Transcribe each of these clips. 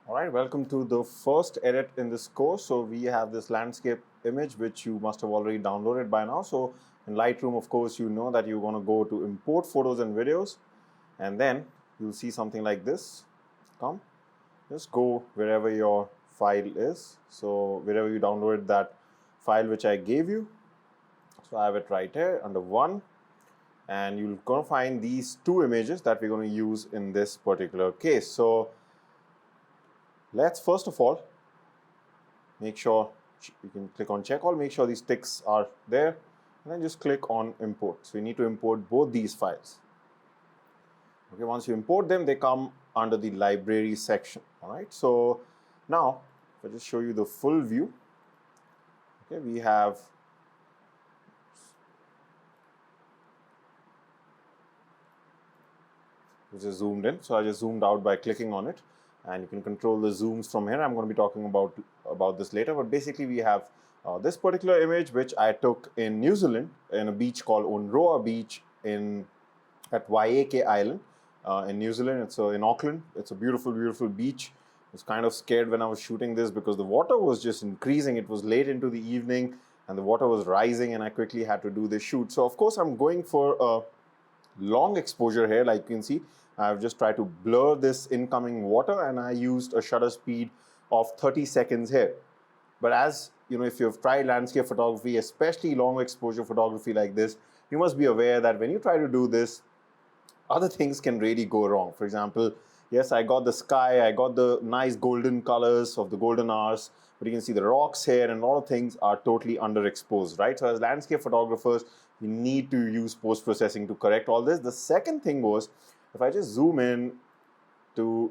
All right, welcome to the first edit in this course. So we have this landscape image which you must have already downloaded by now. So in Lightroom, of course, you know that you're going to go to import photos and videos, and then you'll see something like this. Come, just go wherever your file is. So wherever you downloaded that file which I gave you. So I have it right here under one, and you're going to find these two images that we're going to use in this particular case. So let's first of all make sure you can click on check all, make sure these ticks are there, and then just click on import. So you need to import both these files. Okay, once you import them, they come under the library section. All right, so now if I just show you the full view, okay, we have which is zoomed in. So I just zoomed out by clicking on it, and you can control the zooms from here. I'm going to be talking about this later, but basically we have this particular image which I took in New Zealand in a beach called Onroa Beach at Waiheke Island in New Zealand. It's in Auckland. It's a beautiful, beautiful beach. I was kind of scared when I was shooting this because the water was just increasing. It was late into the evening and the water was rising, and I quickly had to do this shoot. So of course I'm going for a long exposure here. Like you can see, I've just tried to blur this incoming water, and I used a shutter speed of 30 seconds here. But as you know, if you've tried landscape photography, especially long exposure photography like this, you must be aware that when you try to do this, other things can really go wrong. For example, yes, I got the sky, I got the nice golden colors of the golden hours, but you can see the rocks here, and a lot of things are totally underexposed, right? So as landscape photographers, we need to use post-processing to correct all this. The second thing was, if I just zoom in to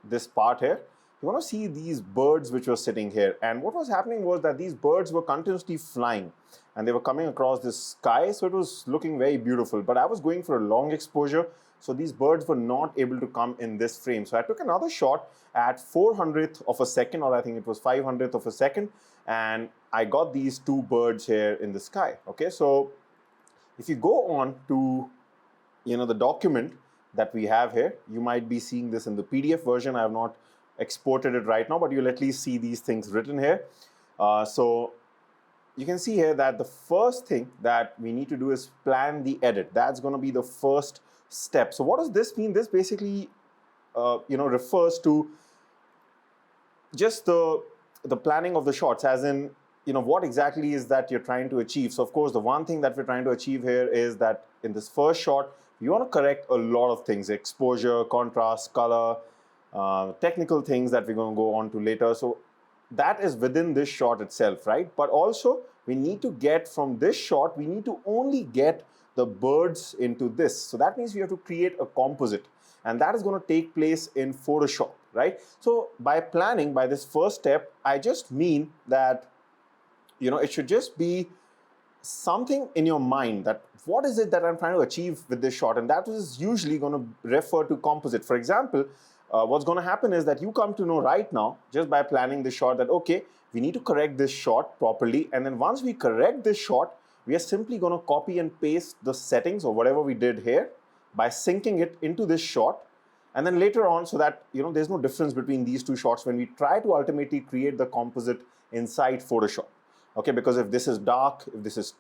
this part here, you want to see these birds which were sitting here. And what was happening was that these birds were continuously flying, and they were coming across this sky, so it was looking very beautiful. But I was going for a long exposure, so these birds were not able to come in this frame. So I took another shot at 400th of a second, or I think it was 500th of a second, and I got these two birds here in the sky. Okay, so if you go on to the document that we have here, you might be seeing this in the PDF version. I have not exported it right now, but you'll at least see these things written here. So you can see here that the first thing that we need to do is plan the edit. That's going to be the first step. So what does this mean? This basically refers to just the planning of the shots, as in what exactly is that you're trying to achieve. So of course the one thing that we're trying to achieve here is that in this first shot you want to correct a lot of things: exposure, contrast, color, technical things that we're going to go on to later. So that is within this shot itself, right? But also we need to get from this shot, we need to only get the birds into this. So that means we have to create a composite, and that is going to take place in Photoshop, right? So by planning, by this first step, I just mean that it should just be something in your mind that what is it that I'm trying to achieve with this shot, and that is usually going to refer to composite. For example, what's going to happen is that you come to know right now, just by planning the shot, that okay, we need to correct this shot properly, and then once we correct this shot, we are simply going to copy and paste the settings or whatever we did here by syncing it into this shot, and then later on, so that there's no difference between these two shots when we try to ultimately create the composite inside Photoshop. Okay, because if this is dark, if this is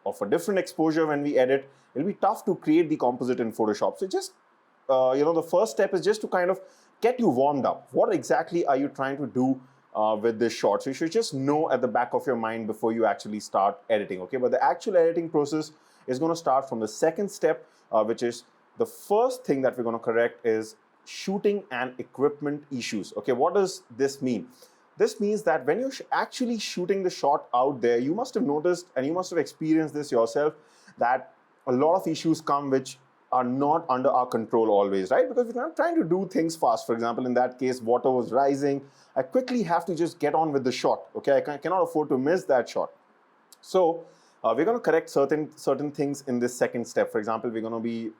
of a different exposure when we edit, it'll be tough to create the composite in Photoshop. So just the first step is just to kind of get you warmed up. What exactly are you trying to do with this shot? So you should just know at the back of your mind before you actually start editing. Okay, but the actual editing process is going to start from the second step, which is the first thing that we're going to correct is shooting and equipment issues. Okay, what does this mean? This means that when you're actually shooting the shot out there, you must have noticed, and you must have experienced this yourself, that a lot of issues come which are not under our control always, right? Because we're not trying to do things fast. For example, in that case, water was rising. I quickly have to just get on with the shot. Okay, I cannot afford to miss that shot. So we're going to correct certain things in this second step. For example, we're going to be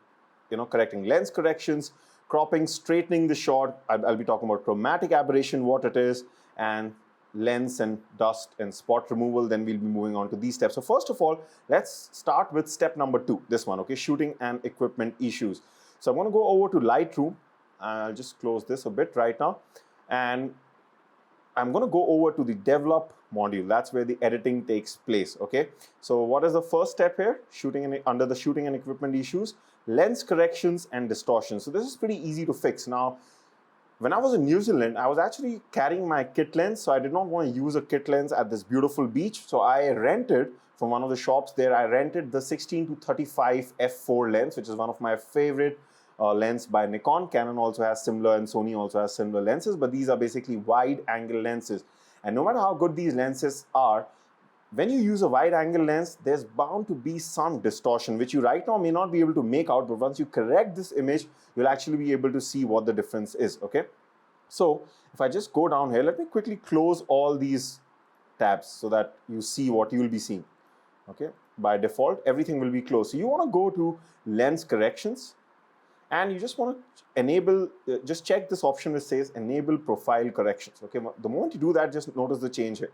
correcting lens corrections, cropping, straightening the shot. I'll be talking about chromatic aberration, what it is, and lens and dust and spot removal. Then we'll be moving on to these steps. So first of all, let's start with step number 2, this one, okay, shooting and equipment issues. So I'm going to go over to Lightroom. I'll just close this a bit right now. and I'm going to go over to the develop module. That's where the editing takes place, okay? So what is the first step here? Under the shooting and equipment issues, lens corrections and distortions. So this is pretty easy to fix. Now, when I was in New Zealand, I was actually carrying my kit lens, so I did not want to use a kit lens at this beautiful beach. So I rented from one of the shops there, I rented the 16 to 35 f4 lens, which is one of my favorite lens by Nikon. Canon also has similar and Sony also has similar lenses, but these are basically wide angle lenses. And no matter how good these lenses are, when you use a wide angle lens, there's bound to be some distortion, which you right now may not be able to make out, but once you correct this image, you'll actually be able to see what the difference is, okay? So if I just go down here, let me quickly close all these tabs so that you see what you will be seeing, okay? By default, everything will be closed. So you want to go to lens corrections, and you just want to enable, just check this option which says enable profile corrections, okay? The moment you do that, just notice the change here.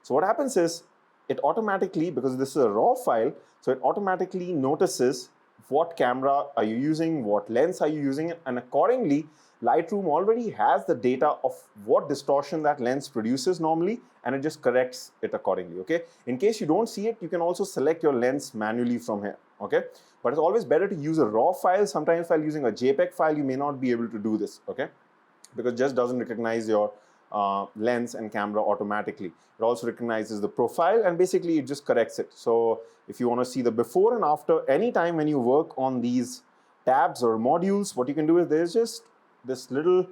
So what happens is, it automatically, because this is a raw file, so it automatically notices what camera are you using, what lens are you using, and accordingly, Lightroom already has the data of what distortion that lens produces normally, and it just corrects it accordingly, okay? In case you don't see it, you can also select your lens manually from here, okay? But it's always better to use a raw file. Sometimes while using a JPEG file, you may not be able to do this, okay? Because it just doesn't recognize your lens and camera automatically. It also recognizes the profile, and basically it just corrects it. So if you want to see the before and after, anytime when you work on these tabs or modules, what you can do is there's just this little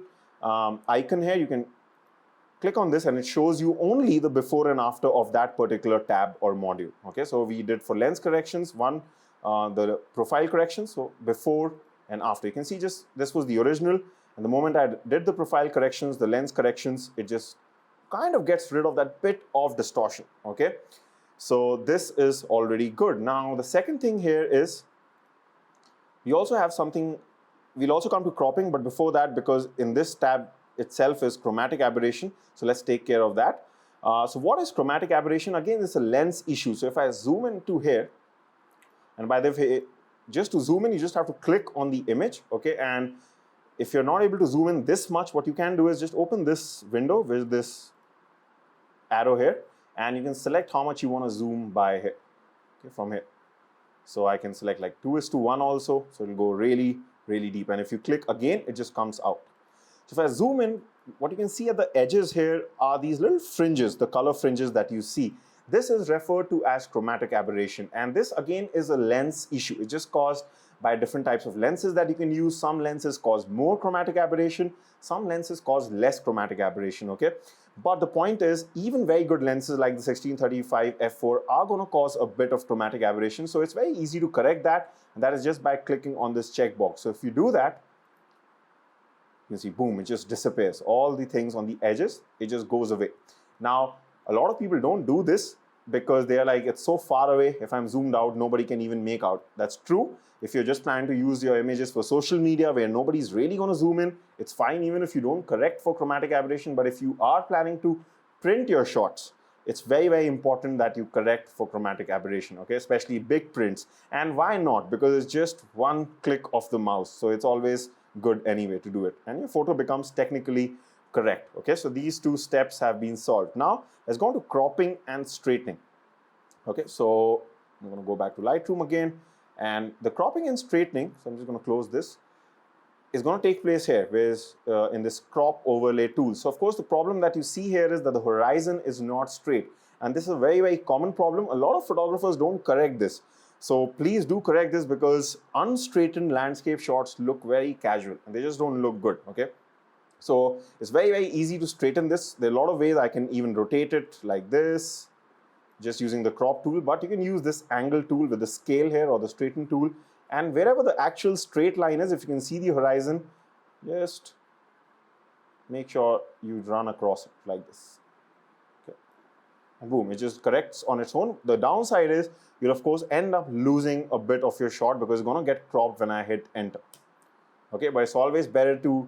icon here. You can click on this and it shows you only the before and after of that particular tab or module. Okay, so we did for lens corrections, the profile correction, so before and after. You can see just this was the original, and the moment I did the profile corrections, the lens corrections, it just kind of gets rid of that bit of distortion, okay? So this is already good. Now, the second thing here is, we also have something, we'll also come to cropping, but before that, because in this tab itself is chromatic aberration, so let's take care of that. So what is chromatic aberration? Again, it's a lens issue. So if I zoom into here, and by the way, just to zoom in, you just have to click on the image, okay? And if you're not able to zoom in this much, what you can do is just open this window with this arrow here, and you can select how much you want to zoom by here, okay, from here. So I can select like 2:1 also, so it'll go really, really deep. And if you click again, it just comes out. So if I zoom in, what you can see at the edges here are these little fringes, the color fringes that you see. This is referred to as chromatic aberration, and this again is a lens issue. It's just caused by different types of lenses that you can use. Some lenses cause more chromatic aberration, some lenses cause less chromatic aberration, okay? But the point is, even very good lenses like the 1635 f4 are going to cause a bit of chromatic aberration, so it's very easy to correct that, and that is just by clicking on this checkbox. So if you do that, you see, boom, it just disappears. All the things on the edges, it just goes away. Now, a lot of people don't do this because they're like, it's so far away, if I'm zoomed out, nobody can even make out. That's true. If you're just planning to use your images for social media where nobody's really going to zoom in, it's fine even if you don't correct for chromatic aberration. But if you are planning to print your shots, it's very, very important that you correct for chromatic aberration, okay? Especially big prints. And why not? Because it's just one click of the mouse. So it's always good anyway to do it. And your photo becomes technically correct, okay? So these two steps have been solved. Now, let's go on to cropping and straightening. Okay, so I'm going to go back to Lightroom again. And the cropping and straightening, so I'm just going to close this, is going to take place here, whereas in this crop overlay tool. So of course, the problem that you see here is that the horizon is not straight. And this is a very, very common problem. A lot of photographers don't correct this. So please do correct this, because unstraightened landscape shots look very casual and they just don't look good, okay? So it's very, very easy to straighten this. There are a lot of ways. I can even rotate it like this, just using the crop tool, but you can use this angle tool with the scale here or the straighten tool. And wherever the actual straight line is, if you can see the horizon, just make sure you run across it like this. Okay. And boom, it just corrects on its own. The downside is you'll of course end up losing a bit of your shot because it's going to get cropped when I hit enter. Okay, but it's always better to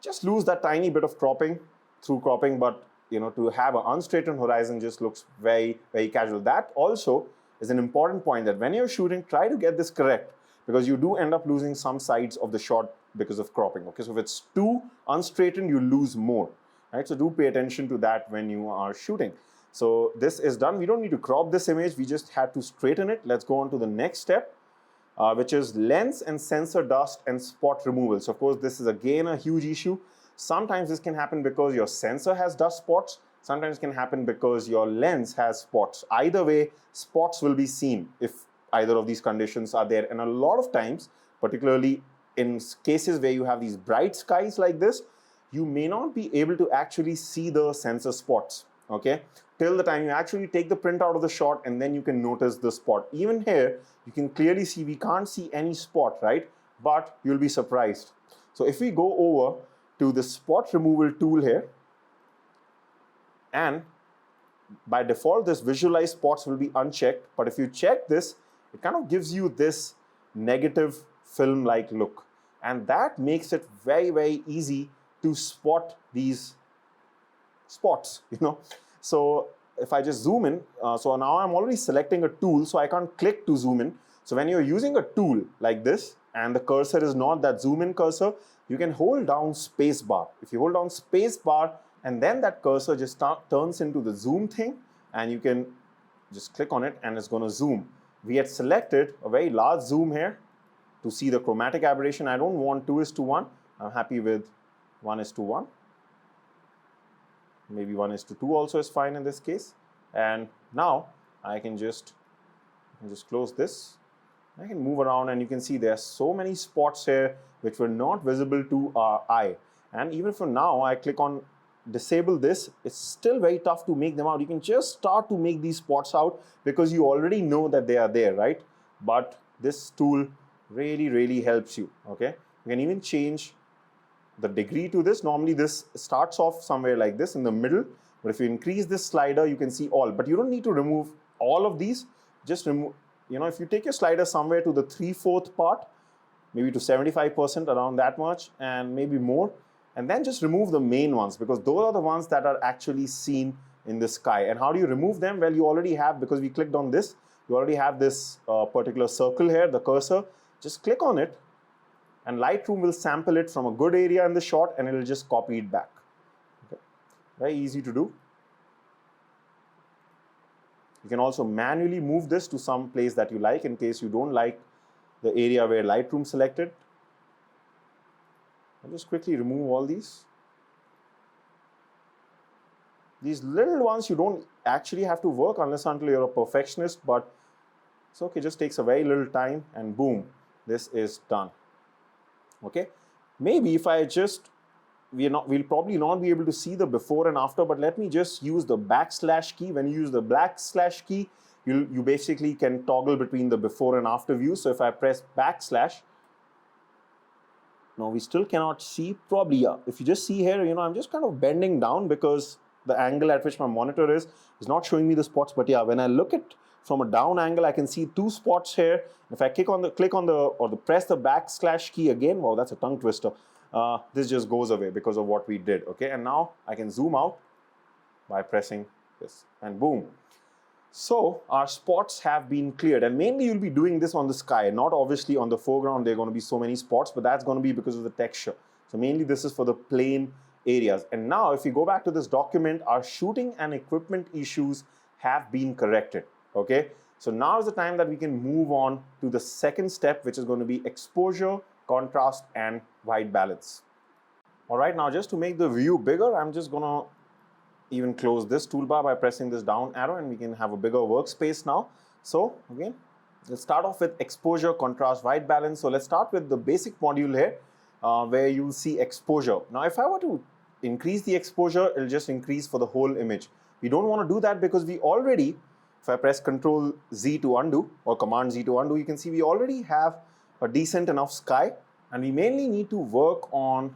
just lose that tiny bit of cropping through cropping, but you know, to have an unstraightened horizon just looks very, very casual. That also is an important point, that when you're shooting, try to get this correct, because you do end up losing some sides of the shot because of cropping. Okay, so if it's too unstraightened, you lose more, right? So do pay attention to that when you are shooting. So this is done. We don't need to crop this image. We just had to straighten it. Let's go on to the next step, which is lens and sensor dust and spot removal. So of course, this is again a huge issue. Sometimes this can happen because your sensor has dust spots. Sometimes it can happen because your lens has spots. Either way, spots will be seen if either of these conditions are there. And a lot of times, particularly in cases where you have these bright skies like this, you may not be able to actually see the sensor spots, okay, till the time you actually take the print out of the shot, and then you can notice the spot. Even here, you can clearly see we can't see any spot, right? But you'll be surprised. So if we go over to the spot removal tool here, and by default, this visualize spots will be unchecked, but if you check this, it kind of gives you this negative film-like look, and that makes it very, very easy to spot these spots, you know. So if I just zoom in, so now I'm already selecting a tool, so I can't click to zoom in. So when you're using a tool like this and the cursor is not that zoom in cursor, you can hold down space bar. If you hold down space bar, and then that cursor just turns into the zoom thing, and you can just click on it and it's going to zoom. We had selected a very large zoom here to see the chromatic aberration. I don't want 2:1. I'm happy with 1:1. Maybe 1:2 also is fine in this case. And now I can just close this. I can move around, and you can see there are so many spots here which were not visible to our eye. And even for now, I click on disable this, it's still very tough to make them out. You can just start to make these spots out because you already know that they are there, right? But this tool really, really helps you, okay? You can even change the degree to this. Normally this starts off somewhere like this in the middle, but if you increase this slider, you can see all, but you don't need to remove all of these. Just remove, you know, if you take your slider somewhere to the 3/4 part, maybe to 75%, around that much, and maybe more, and then just remove the main ones, because those are the ones that are actually seen in the sky. And how do you remove them? Well, you already have, because we clicked on this, you already have this particular circle here, the cursor. Just click on it, and Lightroom will sample it from a good area in the shot, and it will just copy it back. Okay. Very easy to do. You can also manually move this to some place that you like, in case you don't like the area where Lightroom selected. I'll just quickly remove all these. These little ones you don't actually have to work unless until you're a perfectionist, but it's okay, just takes a very little time, and boom, this is done. Okay, maybe if I just, we'll probably not be able to see the before and after, but let me just use the backslash key. When you use the backslash key, you basically can toggle between the before and after view. So if I press backslash, now we still cannot see, probably, yeah. If you just see here, you know, I'm just kind of bending down because the angle at which my monitor is not showing me the spots. But yeah, when I look at from a down angle, I can see 2 spots here. If I press the backslash key again, wow, that's a tongue twister. This just goes away because of what we did. Okay, and now I can zoom out by pressing this, and boom. So our spots have been cleared, and mainly you'll be doing this on the sky, not obviously on the foreground. There are going to be so many spots, but that's going to be because of the texture. So mainly this is for the plain areas. And now if you go back to this document, our shooting and equipment issues have been corrected. Okay, so now is the time that we can move on to the second step, which is going to be exposure, contrast, and white balance. All right, now just to make the view bigger, I'm just going to even close this toolbar by pressing this down arrow, and we can have a bigger workspace now. So again, let's start off with exposure, contrast, white balance. So let's start with the basic module here, where you'll see exposure. Now if I were to increase the exposure, it'll just increase for the whole image. We don't want to do that because we already, if I press Ctrl Z to undo or Command Z to undo, you can see we already have a decent enough sky, and we mainly need to work on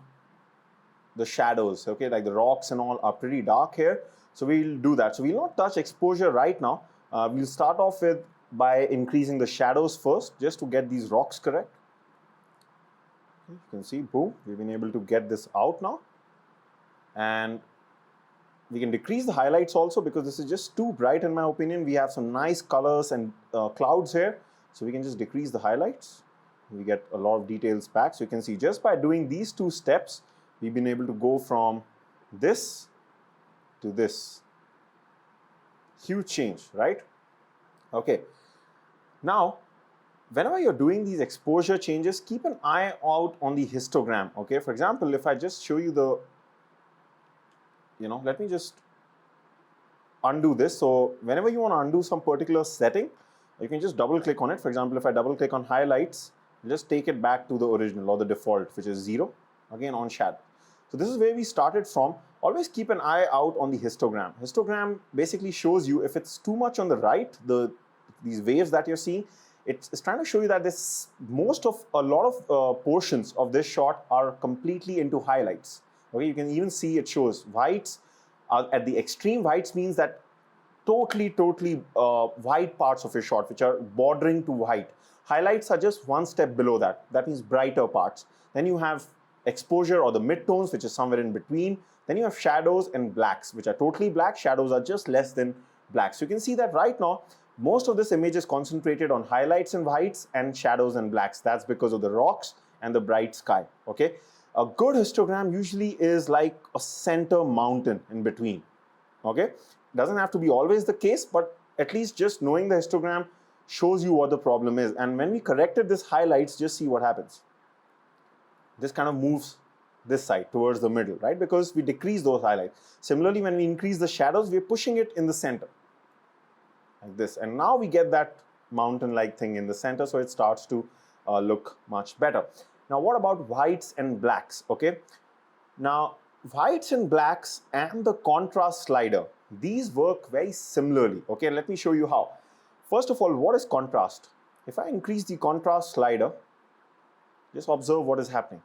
the shadows. Okay, like the rocks and all are pretty dark here, so we'll do that. So we'll not touch exposure right now. We'll start off with by increasing the shadows first, just to get these rocks correct. You can see, boom, we've been able to get this out now. And we can decrease the highlights also, because this is just too bright in my opinion. We have some nice colors and clouds here, so we can just decrease the highlights. we get a lot of details back. So you can see just by doing these two steps, we've been able to go from this to this. Huge change, right? Okay. Now, whenever you're doing these exposure changes, keep an eye out on the histogram. Okay. For example, if I just show you the, let me just undo this. So whenever you want to undo some particular setting, you can just double click on it. For example, if I double click on highlights, just take it back to the original or the default, which is 0, again on shadow. So this is where we started from. Always keep an eye out on the histogram. Histogram basically shows you if it's too much on the right, these waves that you're seeing, it's trying to show you that a lot of portions of this shot are completely into highlights. Okay, you can even see it shows whites. At the extreme, whites means that totally white parts of your shot, which are bordering to white. Highlights are just one step below that. That means brighter parts. Then you have exposure or the midtones, which is somewhere in between. Then you have shadows and blacks, which are totally black. Shadows are just less than black. So you can see that right now, most of this image is concentrated on highlights and whites and shadows and blacks. That's because of the rocks and the bright sky. Okay. A good histogram usually is like a center mountain in between. Okay. Doesn't have to be always the case, but at least just knowing the histogram shows you what the problem is. And when we corrected this highlights, just see what happens. This kind of moves this side towards the middle, right? Because we decrease those highlights. Similarly, when we increase the shadows, we're pushing it in the center like this. And now we get that mountain-like thing in the center, so it starts to look much better. Now, what about whites and blacks? Okay. Now, whites and blacks and the contrast slider, these work very similarly. Okay, let me show you how. First of all, what is contrast? If I increase the contrast slider, just observe what is happening.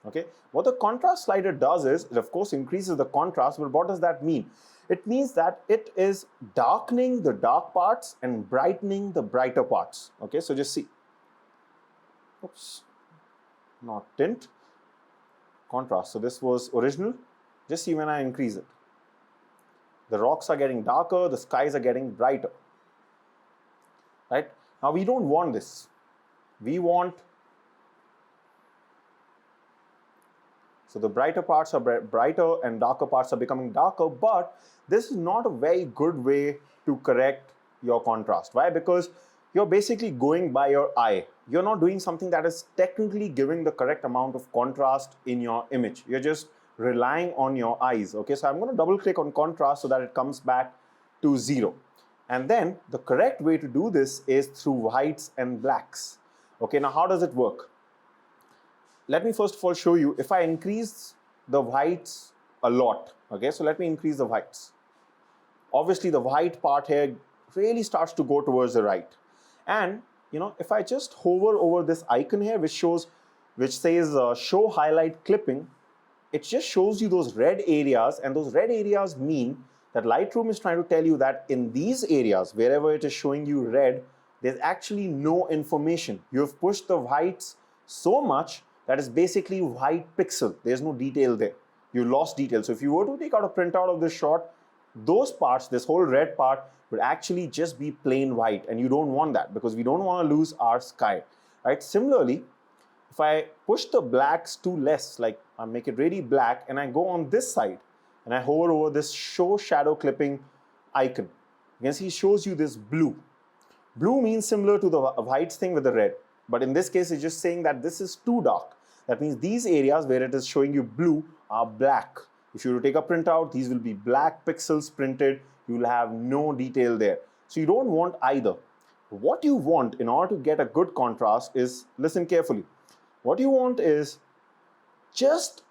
Okay, what the contrast slider does is, it of course increases the contrast, but what does that mean? It means that it is darkening the dark parts and brightening the brighter parts. Okay, so just see. Oops, not tint. Contrast. So this was original. Just see when I increase it. The rocks are getting darker, the skies are getting brighter. Right? Now we don't want this. We want, so the brighter parts are brighter and darker parts are becoming darker, but this is not a very good way to correct your contrast. Why? Because you're basically going by your eye. You're not doing something that is technically giving the correct amount of contrast in your image. You're just relying on your eyes. Okay, so I'm going to double click on contrast so that it comes back to 0. And then the correct way to do this is through whites and blacks. Okay, now how does it work? Let me first of all show you. If I increase the whites a lot, okay, so let me increase the whites. Obviously the white part here really starts to go towards the right. And if I just hover over this icon here, which says show highlight clipping, it just shows you those red areas, and those red areas mean that Lightroom is trying to tell you that in these areas, wherever it is showing you red, there's actually no information. You have pushed the whites so much that is basically white pixel. There's no detail there. You lost detail. So if you were to take out a printout of this shot, those parts, this whole red part, would actually just be plain white, and you don't want that because we don't want to lose our sky, right? Similarly, if I push the blacks to less, like I make it really black, and I go on this side and I hover over this show shadow clipping icon, you can see it shows you this blue. Blue means similar to the whites thing with the red, but in this case it's just saying that this is too dark. That means these areas where it is showing you blue are black. If you were to take a printout, these will be black pixels printed. You will have no detail there. So you don't want either. What you want in order to get a good contrast is, listen carefully, what you want is just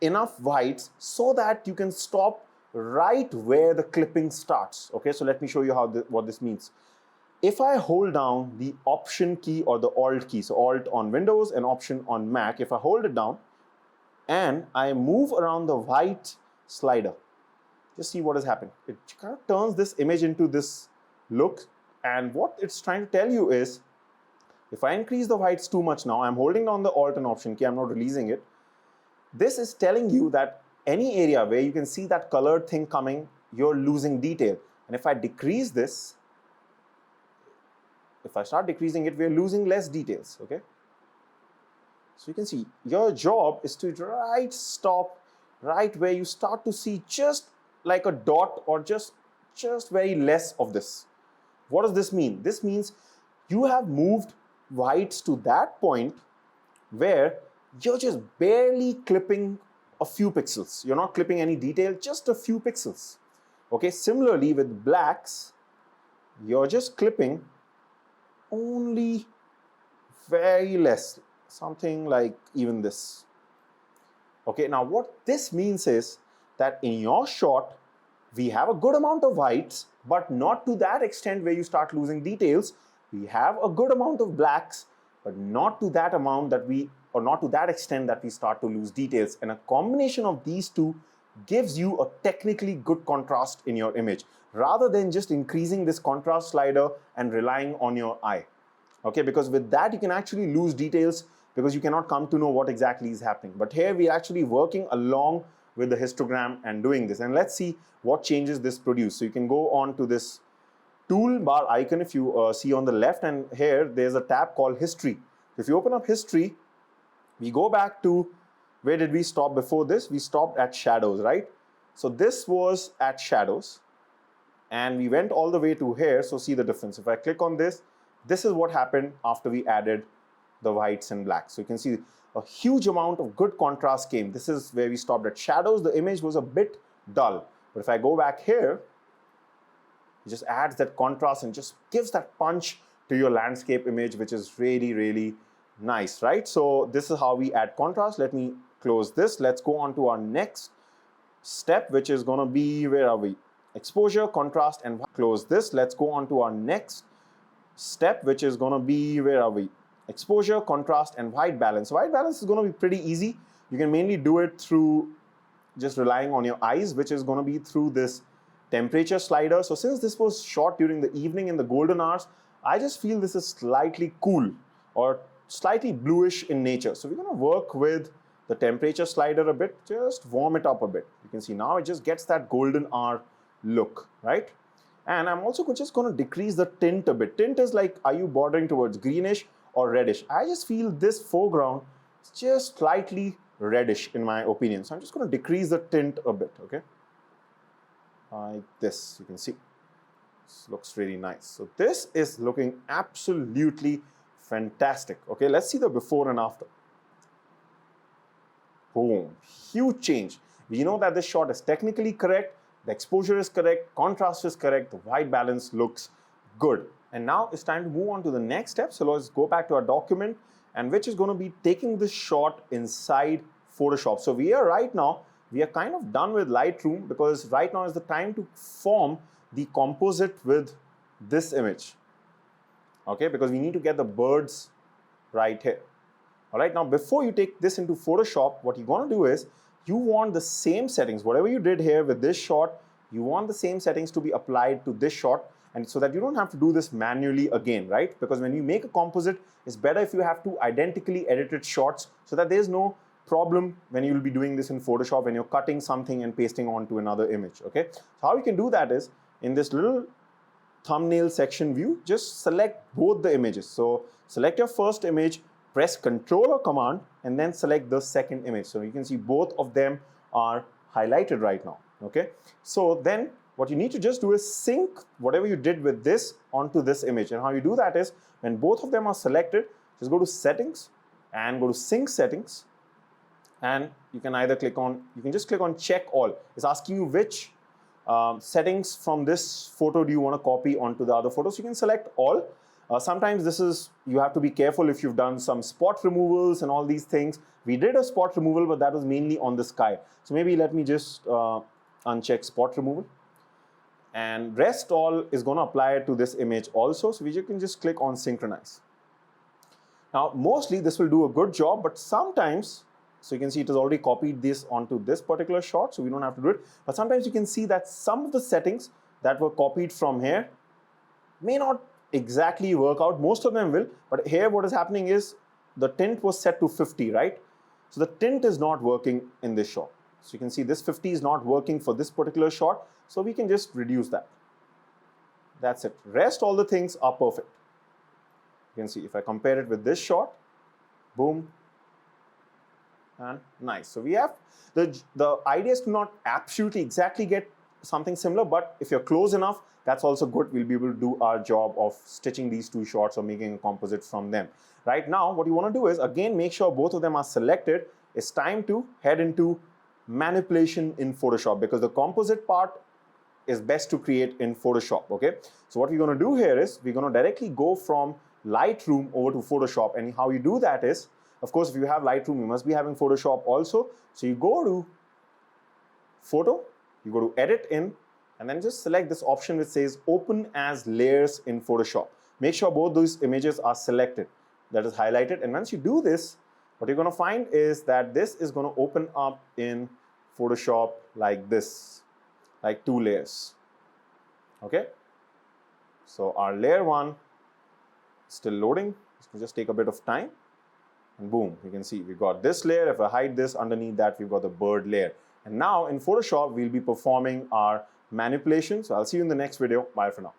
enough whites so that you can stop right where the clipping starts. Okay, so let me show you what this means. If I hold down the Option key or the Alt key, so Alt on Windows and Option on Mac, if I hold it down and I move around the white slider, just see what has happened. It kind of turns this image into this look, and what it's trying to tell you is, if I increase the whites too much now, I'm holding down the Alt and Option key, I'm not releasing it. This is telling you that any area where you can see that colored thing coming, you're losing detail. And if I decrease this, if I start decreasing it, we're losing less details, okay? So you can see your job is to stop right where you start to see just like a dot or just very less of this. What does this mean? This means you have moved whites to that point where you're just barely clipping a few pixels. You're not clipping any detail, just a few pixels. Okay, similarly with blacks, you're just clipping only very less, something like even this. Okay, now what this means is that in your shot, we have a good amount of whites, but not to that extent where you start losing details. We have a good amount of blacks, but not to that amount that not to that extent that we start to lose details. And a combination of these two gives you a technically good contrast in your image, rather than just increasing this contrast slider and relying on your eye. Okay, because with that you can actually lose details because you cannot come to know what exactly is happening. But here we're actually working along with the histogram and doing this. And let's see what changes this produce. So you can go on to this toolbar icon if you see on the left, and here there's a tab called history. If you open up history, we go back to where did we stop before this? We stopped at shadows, right? So this was at shadows and we went all the way to here. So see the difference. If I click on this, this is what happened after we added the whites and blacks. So you can see a huge amount of good contrast came. This is where we stopped at shadows. The image was a bit dull. But if I go back here, it just adds that contrast and just gives that punch to your landscape image, which is really, really nice, right? So this is how we add contrast. Let me close this. Let's go on to our next step, which is going to be, where are we? Exposure, contrast, and close this. Let's go on to our next step, which is going to be, where are we? Exposure, contrast, and white balance. White balance is going to be pretty easy. You can mainly do it through just relying on your eyes, which is going to be through this temperature slider. So since this was shot during the evening in the golden hours, I just feel this is slightly cool or slightly bluish in nature. So we're going to work with the temperature slider a bit, just warm it up a bit. You can see now it just gets that golden hour look, right? And I'm also just going to decrease the tint a bit. Tint is like, are you bordering towards greenish or reddish? I just feel this foreground is just slightly reddish in my opinion. So I'm just going to decrease the tint a bit, okay? Like this, you can see. This looks really nice. So this is looking absolutely fantastic. Okay, let's see the before and after. Boom, huge change. We know that this shot is technically correct, the exposure is correct, contrast is correct, the white balance looks good. And now it's time to move on to the next step. So let's go back to our document, and which is going to be taking this shot inside Photoshop. So we are kind of done with Lightroom, because right now is the time to form the composite with this image. Okay, because we need to get the birds right here. All right, now before you take this into Photoshop, what you're going to do is you want the same settings, whatever you did here with this shot, you want the same settings to be applied to this shot, and so that you don't have to do this manually again, right? Because when you make a composite, it's better if you have to identically edited shots so that there's no problem when you'll be doing this in Photoshop when you're cutting something and pasting onto another image, okay? So how you can do that is in this little thumbnail section view, just select both the images. So select your first image, press Ctrl or Command, and then select the second image. So you can see both of them are highlighted right now, okay? So then what you need to just do is sync whatever you did with this onto this image. And how you do that is when both of them are selected, just go to Settings and go to Sync Settings, and you can either just click on Check All. It's asking you which settings from this photo do you want to copy onto the other photo. So you can select all. Sometimes you have to be careful if you've done some spot removals and all these things. We did a spot removal, but that was mainly on the sky. So maybe let me just uncheck spot removal. And rest all is going to apply to this image also. So we can just click on synchronize. Now, mostly this will do a good job, but sometimes, so you can see it has already copied this onto this particular shot, so we don't have to do it. But sometimes you can see that some of the settings that were copied from here may not exactly work out. Most of them will, but here what is happening is the tint was set to 50, right? So the tint is not working in this shot. So you can see this 50 is not working for this particular shot, so we can just reduce that. That's it. Rest all the things are perfect. You can see if I compare it with this shot, boom, and nice. So we have, the idea is to not absolutely exactly get something similar, but if you're close enough, that's also good. We'll be able to do our job of stitching these two shots or making a composite from them. Right now, what you want to do is, again, make sure both of them are selected. It's time to head into manipulation in Photoshop, because the composite part is best to create in Photoshop, okay? So what we're going to do here is, we're going to directly go from Lightroom over to Photoshop, and how you do that is, of course, if you have Lightroom, you must be having Photoshop also. So you go to Photo, you go to Edit in, and then just select this option which says Open as Layers in Photoshop. Make sure both those images are selected, that is highlighted, and once you do this, what you're going to find is that this is going to open up in Photoshop like this, like two layers, okay? So our layer one is still loading. It's going to just take a bit of time. And boom, you can see we got this layer. If I hide this, underneath that we've got the bird layer. And now in Photoshop, we'll be performing our manipulation. So I'll see you in the next video. Bye for now.